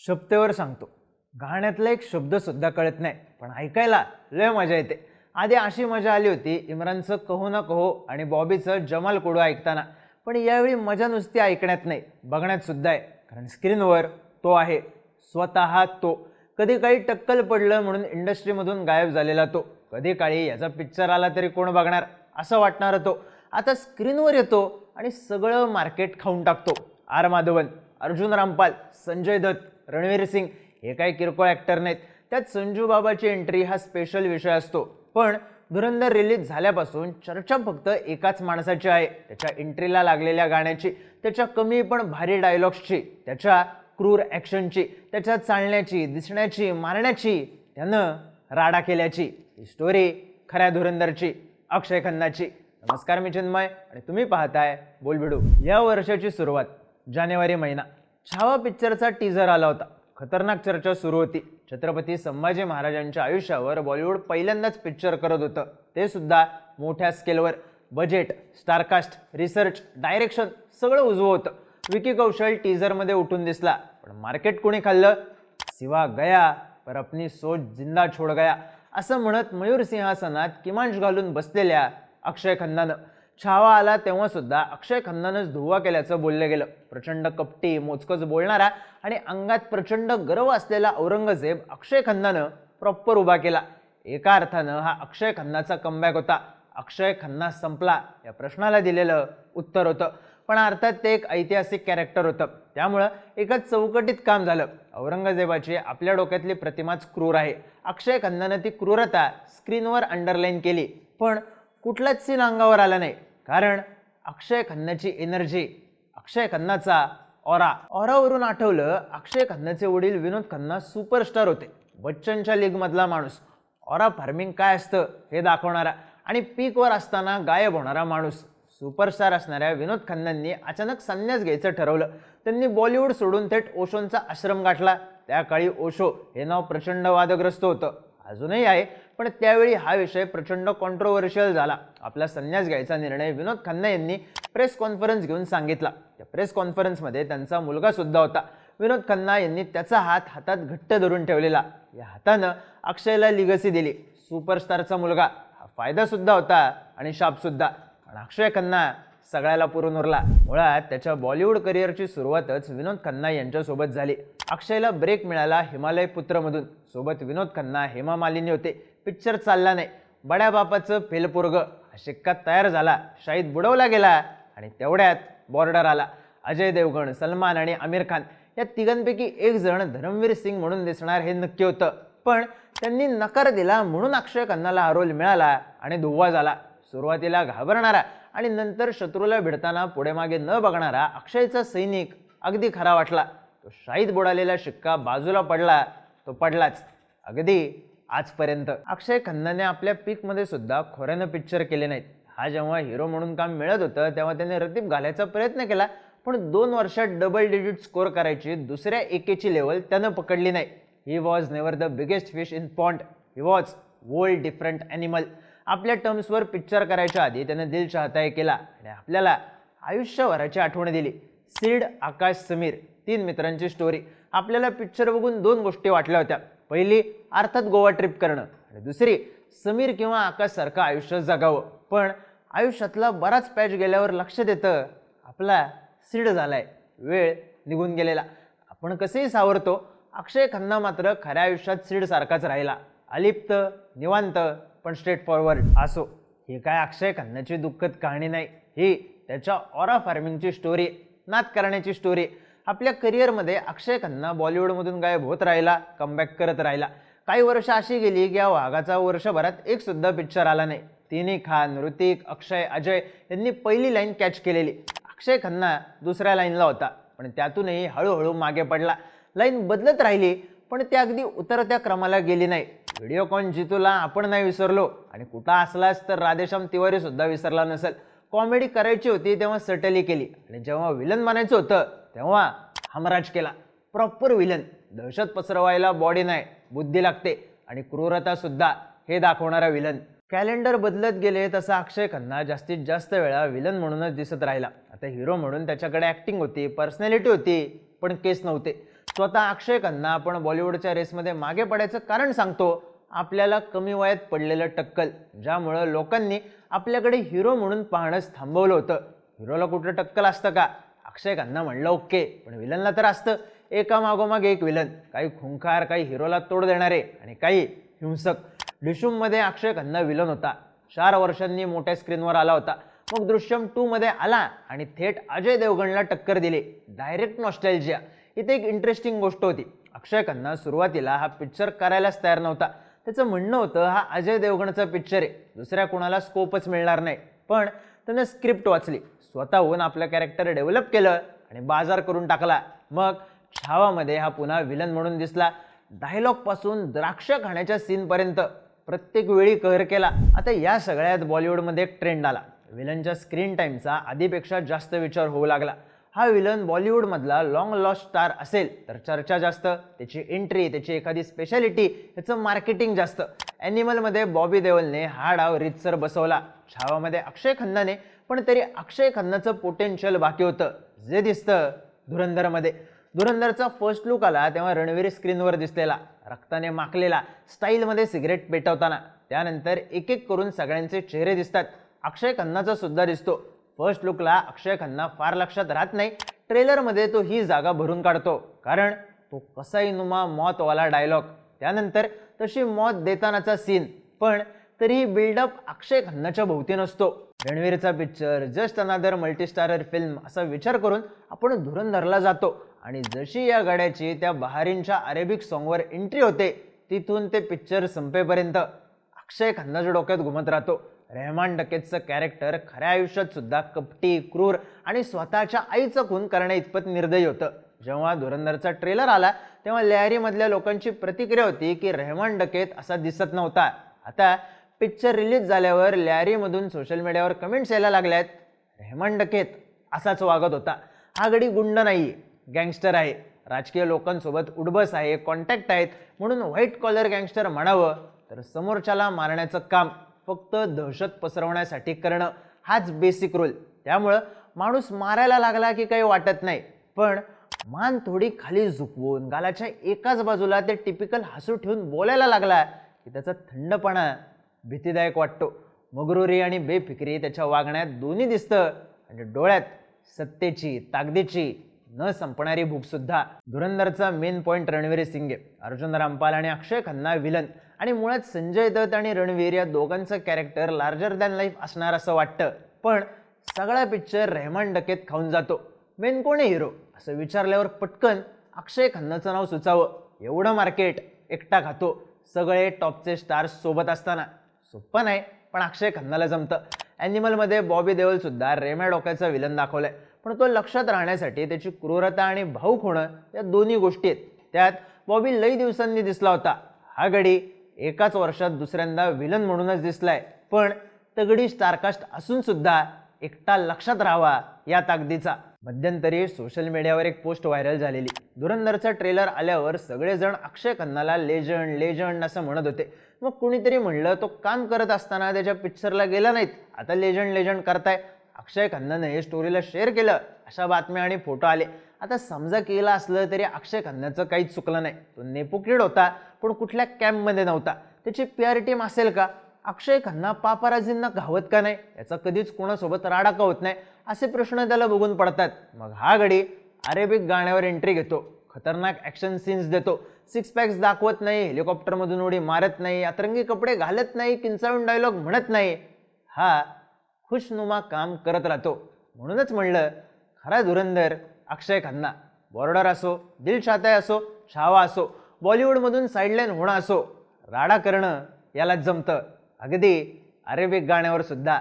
शब्दावर सांगतो, गाण्यातला एक शब्द सुद्धा कळत नाही, पण ऐकायला लय मजा येते. आधी अशी मजा आली होती इम्रानचं कहो ना कहो आणि बॉबीचं जमाल कोडू ऐकताना, पण यावेळी मजा नुसती ऐकण्यात नाही, बघण्यात सुद्धा आहे. कारण स्क्रीनवर तो आहे, स्वतः तो. कधी काही टक्कल पडलं म्हणून इंडस्ट्रीमधून गायब झालेला तो, कधी काळी याचा पिक्चर आला तरी कोण बघणार असं वाटणारा तो, आता स्क्रीनवर येतो आणि सगळं मार्केट खाऊन टाकतो. आर माधवन, अर्जुन रामपाल, संजय दत्त, रणवीर सिंग हे काही किरकोळ ॲक्टर नाहीत. त्यात संजू बाबाची एंट्री हा स्पेशल विषय असतो. पण धुरंधर रिलीज झाल्यापासून चर्चा फक्त एकाच माणसाची आहे, त्याच्या एंट्रीला लागलेल्या गाण्याची, त्याच्या कमी पण भारी डायलॉग्सची, त्याच्या क्रूर ॲक्शनची, त्याच्या चालण्याची, दिसण्याची, मारण्याची, त्यानं राडा केल्याची. ही स्टोरी खऱ्या धुरंधरची, अक्षय खन्नाची. नमस्कार, मी चिन्मय आणि तुम्ही पाहताय बोलबिडू. या वर्षाची सुरुवात जानेवारी महिना. छावा पिक्चरचा टीझर आला होता. खतरनाक चर्चा सुरू होती. छत्रपती संभाजी महाराजांच्या आयुष्यावर बॉलिवूड पहिल्यांदाच पिक्चर करत होतं, ते सुद्धा मोठ्या स्केलवर. बजेट, स्टारकास्ट, रिसर्च, डायरेक्शन सगळं उजवं होतं. विकी कौशल टीझरमध्ये उठून दिसला, पण मार्केट कोणी खाल्लं? सिवा गया पर अपनी सोच जिंदा छोड गया असं म्हणत मयूर सिंहासनात किमांश घालून बसलेल्या अक्षय खन्नानं. छावा आला तेव्हा सुद्धा अक्षय खन्नानंच धुव्वा केल्याचं बोललं गेलं. प्रचंड कपटी, मोजकच बोलणारा आणि अंगात प्रचंड गर्व असलेला औरंगजेब अक्षय खन्नानं प्रॉपर उभा केला. एका अर्थानं हा अक्षय खन्नाचा कमबॅक होता. अक्षय खन्ना संपला या प्रश्नाला दिलेलं उत्तर होतं. पण अर्थात ते एक ऐतिहासिक कॅरेक्टर होतं, त्यामुळं एका चौकटीत काम झालं. औरंगजेबाची आपल्या डोक्यातली प्रतिमाच क्रूर आहे. अक्षय खन्नानं ती क्रूरता स्क्रीनवर अंडरलाईन केली, पण कुठलाच सीन अंगावर आला नाही. कारण अक्षय खन्नाची एनर्जी, अक्षय खन्नाचा ऑरावरून आठवलं अक्षय खन्नाचे वडील विनोद खन्ना सुपरस्टार होते, बच्चनच्या लीगमधला माणूस. ऑरा फार्मिंग काय असतं हे दाखवणारा आणि पीकवर असताना गायब होणारा माणूस. सुपरस्टार असणाऱ्या विनोद खन्नांनी अचानक संन्यास घ्यायचं ठरवलं. त्यांनी बॉलिवूड सोडून थेट ओशोंचा आश्रम गाठला. त्या काळी ओशो हे नाव प्रचंड वादग्रस्त होतं, अजूनही आहे, पण त्यावेळी हा विषय प्रचंड कॉन्ट्रोवर्शियल झाला. आपला संन्यास घ्यायचा निर्णय विनोद खन्ना यांनी प्रेस कॉन्फरन्स घेऊन सांगितला. त्या प्रेस कॉन्फरन्समध्ये त्यांचा मुलगा सुद्धा होता. विनोद खन्ना यांनी त्याचा हात हातात घट्ट धरून ठेवलेला. या हातानं अक्षयला लिगसी दिली. सुपरस्टारचा मुलगा हा फायदा सुद्धा होता आणि शाप सुद्धा. पण अक्षय खन्ना सगळ्याला पुरून उरला. मुळात त्याच्या बॉलिवूड करिअरची सुरुवातच विनोद खन्ना यांच्यासोबत झाली. अक्षयला ब्रेक मिळाला हिमालय पुत्रमधून. सोबत विनोद खन्ना, हेमा मालिनी होते. पिक्चर चालला नाही. बड्या बापाचं फेलपोरग हा शिक्का तयार झाला. शाहीद बुडवला गेला आणि तेवढ्यात बॉर्डर आला. अजय देवगण, सलमान आणि आमिर खान या तिघांपैकी एक जण धर्मवीर सिंग म्हणून दिसणार हे नक्की होतं, पण त्यांनी नकार दिला म्हणून अक्षय खन्नाला हा रोल मिळाला आणि धुव्वा झाला. सुरुवातीला घाबरणारा आणि नंतर शत्रूला भिडताना पुढे मागे न बघणारा अक्षयचा सैनिक अगदी खरा वाटला. तो शाहीद बुडालेला शिक्का बाजूला पडला, तो पडलाच अगदी आजपर्यंत. अक्षय खन्नाने आपल्या पीकमध्ये सुद्धा खोऱ्यानं पिक्चर केले नाहीत. हा जेव्हा हिरो म्हणून काम मिळत होतं तेव्हा त्याने रतीब घालायचा प्रयत्न केला, पण 2 वर्षात डबल डिजिट स्कोर करायची दुसऱ्या एकेची लेवल त्यानं पकडली नाही. He was never the biggest fish in pond, he was world different animal. आपल्या टर्म्सवर पिक्चर करायच्या आधी त्यानं दिल चाहता है केला आणि आपल्याला आयुष्यभराची आठवण दिली. सीड, आकाश, समीर 3 मित्रांची स्टोरी. आपल्याला पिक्चर बघून 2 गोष्टी वाटल्या होत्या. पहिली अर्थात गोवा ट्रिप करणं आणि दुसरी समीर किंवा आकाशसारखं आयुष्य जगावं. पण आयुष्यातला बराच पॅच गेल्यावर लक्षात येतं आपला सीड झालाय, वेळ निघून गेलेला. आपण कसेही सावरतो, अक्षय खन्ना मात्र खऱ्या आयुष्यात सीड सारखाच राहिला. अलिप्त, निवांत, पण स्ट्रेट फॉरवर्ड. असो, ही काय अक्षय खन्नाची दुःखद कहाणी नाही, ही त्याच्या ऑरा फार्मिंगची स्टोरी, नाद करण्याची स्टोरी. आपल्या करिअरमध्ये अक्षय खन्ना बॉलिवूडमधून गायब होत राहिला, कमबॅक करत राहिला. काही वर्ष अशी गेली की या वाघाचा वर्षभरात एक सुद्धा पिक्चर आला नाही. तिन्ही खान, ऋतिक, अक्षय, अजय यांनी पहिली लाईन कॅच केलेली. अक्षय खन्ना दुसऱ्या लाईनला होता, पण त्यातूनही हळूहळू मागे पडला. लाईन बदलत राहिली, पण ती अगदी उतरत्या क्रमाला गेली नाही. व्हिडिओकॉन जितूला आपण नाही विसरलो आणि कुठं असलास तर राधेश्याम तिवारी सुद्धा विसरला नसेल. कॉमेडी करायची होती तेव्हा सटली केली आणि जेव्हा विलन बनायचं होतं तेव्हा हमराज केला. Proper villain. दहशत पसरवायला बॉडी नाही, बुद्धी लागते आणि क्रूरता सुद्धा हे दाखवणारा विलन. कॅलेंडर बदलत गेले तसा अक्षय खन्ना जास्तीत जास्त वेळा विलन म्हणूनच दिसत राहिला. आता हिरो म्हणून त्याच्याकडे ॲक्टिंग होती, पर्सनॅलिटी होती, पण केस नव्हते. स्वतः अक्षय खन्ना आपण बॉलिवूडच्या रेसमध्ये मागे पडायचं कारण सांगतो, आपल्याला कमी वयात पडलेलं टक्कल, ज्यामुळं लोकांनी आपल्याकडे हिरो म्हणून पाहणंच थांबवलं होतं. हिरोला कुठलं टक्कल असतं का? अक्षय खन्ना म्हणलं ओके, पण विलनला तर असतं. एका मागोमाग एक विलन, काही खुंखार, काही हिरोला तोड देणारे आणि काही हिंसक. डिशूममध्ये अक्षय खन्ना विलन होता, 4 वर्षांनी मोठ्या स्क्रीनवर आला होता. मग दृश्यम 2 मध्ये आला आणि थेट अजय देवगणला टक्कर दिली. Direct nostalgia. इथे एक इंटरेस्टिंग गोष्ट होती. अक्षय खन्ना सुरुवातीला हा पिक्चर करायलाच तयार नव्हता. त्याचं म्हणणं होतं हा अजय देवगणचा पिक्चर आहे, दुसऱ्या कोणाला स्कोपच मिळणार नाही. पण त्यानं स्क्रिप्ट वाचली, स्वतःहून आपलं कॅरेक्टर डेव्हलप केलं आणि बाजार करून टाकला. मग छावामध्ये हा पुन्हा विलन म्हणून दिसला. डायलॉग पासून द्राक्ष खाण्याच्या सीनपर्यंत प्रत्येक वेळी कहर केला. आता या सगळ्यात बॉलिवूडमध्ये एक ट्रेंड आला. विलनच्या स्क्रीन टाईमचा आधीपेक्षा जास्त विचार होऊ लागला. हा विलन बॉलिवूडमधला लॉंग लॉस्ट स्टार असेल तर चर्चा जास्त, त्याची एंट्री, त्याची एखादी स्पेशालिटी, त्याचं मार्केटिंग जास्त. ॲनिमलमध्ये बॉबी देओलने हा डाव रीतसर बसवला, छावामध्ये अक्षय खन्नाने, पण तरी अक्षय खन्नाचं पोटेन्शियल बाकी होतं, जे दिसतं धुरंधरमध्ये. धुरंधरचा फर्स्ट लुक आला तेव्हा रणवीर स्क्रीनवर दिसलेला, रक्ताने माखलेला, स्टाईलमध्ये सिगरेट पेटवताना. त्यानंतर एक एक करून सगळ्यांचे चेहरे दिसतात. अक्षय खन्नाचा सुद्धा दिसतो. फर्स्ट लुकला अक्षय खन्ना फार लक्षात राहत नाही, ट्रेलरमध्ये तो ही जागा भरून काढतो, कारण तो कसाई नुमा मौतवाला डायलॉग, त्यानंतर तशी मौत देतानाचा सीन. पण तरीही बिल्डअप अक्षय खन्नाच्या भोवती नसतो. रणवीरचा पिक्चर जस्ट अनादर मल्टीस्टारर फिल्म असा विचार करून आपण धुरंधरला जातो आणि जशी या गाड्याची त्या बहारीनच्या अरेबिक सॉन्गवर एंट्री होते, तिथून ते पिक्चर संपेपर्यंत अक्षय खन्नाच्या डोक्यात घुमत राहतो. रेहमान डकेतचं कॅरेक्टर खऱ्या आयुष्यात सुद्धा कपटी, क्रूर आणि स्वतःच्या आईचं खून करण्या इतपत निर्दयी होतं. जेव्हा धुरंधरचा ट्रेलर आला तेव्हा लॅरीमधल्या लोकांची प्रतिक्रिया होती की रेहमान डकेत असा दिसत नव्हता. आता पिक्चर रिलीज झाल्यावर लॅरीमधून सोशल मीडियावर कमेंट्स यायला लागल्यात, रेहमान डकेत असाच वागत होता. हा गडी गुंड नाही, गँगस्टर आहे, राजकीय लोकांसोबत उडबस आहे, कॉन्टॅक्ट आहेत, म्हणून व्हाईट कॉलर गँगस्टर म्हणावं तर समोरच्याला मारण्याचं काम फक्त दहशत पसरवण्यासाठी करणं, हाच बेसिक रूल. त्यामुळं माणूस मारायला लागला की काही वाटत नाही, पण मान थोडी खाली झुकवून गालाच्या एकाच बाजूला ते टिपिकल हसू ठेवून बोलायला लागला की त्याचा थंडपणा भीतीदायक वाटतो. मगरुरी आणि बेफिक्री त्याच्या वागण्यात दोन्ही दिसतं आणि डोळ्यात सत्तेची, ताकदीची न संपणारी भूक सुद्धा. धुरंधरचा मेन पॉइंट रणवीर सिंग, अर्जुन रामपाल आणि अक्षय खन्ना विलन, आणि मुळात संजय दत्त आणि रणवीर या दोघांचं कॅरेक्टर लार्जर दॅन लाईफ असणार असं वाटतं. पण सगळा पिक्चर रेहमान डकेत खाऊन जातो. मेन कोण आहे हिरो असं विचारल्यावर पटकन अक्षय खन्नाचं नाव सुचावं, एवढं मार्केट एकटा खातो, सगळे टॉपचे स्टार्स सोबत असताना. सोपं नाही, पण अक्षय खन्नाला जमतं. ॲनिमलमध्ये बॉबी देओल सुद्धा रेम्या डोक्याचा विलन दाखवलाय, पण तो लक्षात राहण्यासाठी त्याची क्रूरता आणि भाऊक होणं या दोन्ही गोष्टी आहेत. त्यात बॉबी लई दिवसांनी दिसला होता, हा गडी एकाच वर्षात दुसऱ्यांदा विलन म्हणूनच दिसलाय. पण तगडी स्टारकास्ट असून सुद्धा एकटा लक्षात राहावा या ताकदीचा. मध्यंतरी सोशल मीडियावर एक पोस्ट व्हायरल झालेली. धुरंधरचा ट्रेलर आल्यावर सगळेजण अक्षय खन्नाला लेजंड लेजंड असं म्हणत होते. मग कुणीतरी म्हणलं तो काम करत असताना त्याच्या पिक्चरला गेला नाहीत, आता लेजंड लेजंड करताय. अक्षय खन्नाने हे स्टोरीला शेअर केलं, अशा बातम्या आणि फोटो आले. आता समजा केलं असलं तरी अक्षय खन्नाचं काहीच चुकलं नाही. तो नेपोकिड होता, पण कुठल्या कॅम्पमध्ये नव्हता. त्याची PR टीम असेल का? अक्षय खन्ना पापाराजींना घावत का नाही? याचा कधीच कोणासोबत राडा का होत नाही? असे प्रश्न त्याला बघून पडतात. मग हा गडी अरेबिक गाण्यावर एंट्री घेतो, खतरनाक ॲक्शन सीन्स देतो, 6 पॅक्स दाखवत नाही, हेलिकॉप्टरमधून उडी मारत नाही, अतरंगी कपडे घालत नाही, किंचाळून डायलॉग म्हणत नाही. हा खुशनुमा काम करत राहतो. म्हणूनच म्हणलं खरा धुरंधर अक्षय खन्ना. बॉर्डर असो, दिल चाहता है असो, छावा असो, बॉलिवूडमधून साईडलाईन होणं असो, राडा करणं याला जमतं, अगदी अरेबिक गाण्यावर सुद्धा.